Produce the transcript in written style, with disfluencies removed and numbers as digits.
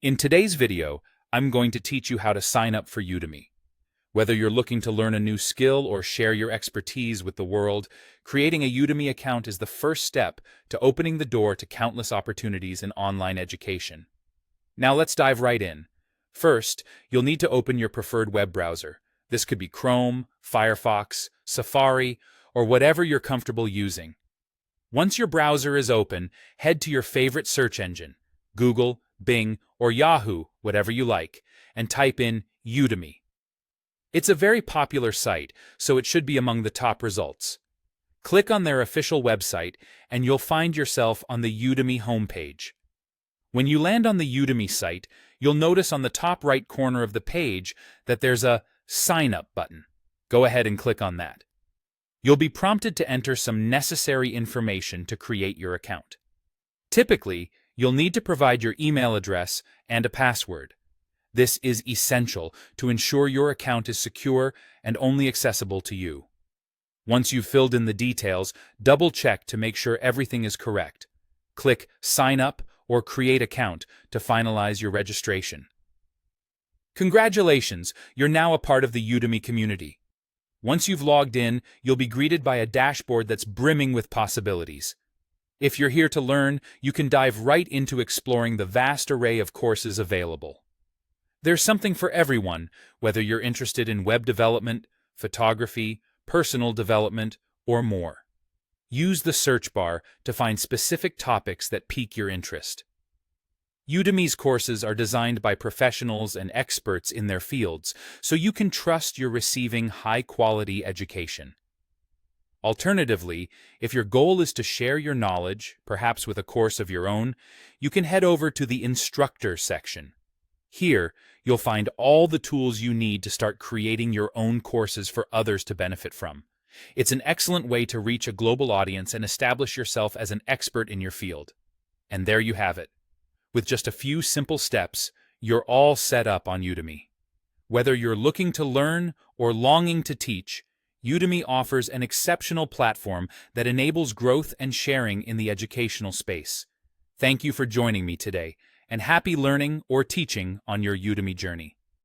In today's video, I'm going to teach you how to sign up for Udemy. Whether you're looking to learn a new skill or share your expertise with the world, creating a Udemy account is the first step to opening the door to countless opportunities in online education. Now let's dive right in. First, you'll need to open your preferred web browser. This could be Chrome, Firefox, Safari, or whatever you're comfortable using. Once your browser is open, head to your favorite search engine, Google, Bing, or Yahoo, whatever you like, and type in Udemy. It's a very popular site, so it should be among the top results. Click on their official website, and you'll find yourself on the Udemy homepage. When you land on the Udemy site, you'll notice on the top right corner of the page that there's a Sign Up button. Go ahead and click on that. You'll be prompted to enter some necessary information to create your account. Typically, you'll need to provide your email address and a password. This is essential to ensure your account is secure and only accessible to you. Once you've filled in the details, double-check to make sure everything is correct. Click Sign Up or Create Account to finalize your registration. Congratulations, you're now a part of the Udemy community. Once you've logged in, you'll be greeted by a dashboard that's brimming with possibilities. If you're here to learn, you can dive right into exploring the vast array of courses available. There's something for everyone, whether you're interested in web development, photography, personal development, or more. Use the search bar to find specific topics that pique your interest. Udemy's courses are designed by professionals and experts in their fields, so you can trust you're receiving high-quality education. Alternatively, if your goal is to share your knowledge, perhaps with a course of your own, you can head over to the Instructor section. Here, you'll find all the tools you need to start creating your own courses for others to benefit from. It's an excellent way to reach a global audience and establish yourself as an expert in your field. And there you have it. With just a few simple steps, you're all set up on Udemy. Whether you're looking to learn or longing to teach, Udemy offers an exceptional platform that enables growth and sharing in the educational space. Thank you for joining me today, and happy learning or teaching on your Udemy journey.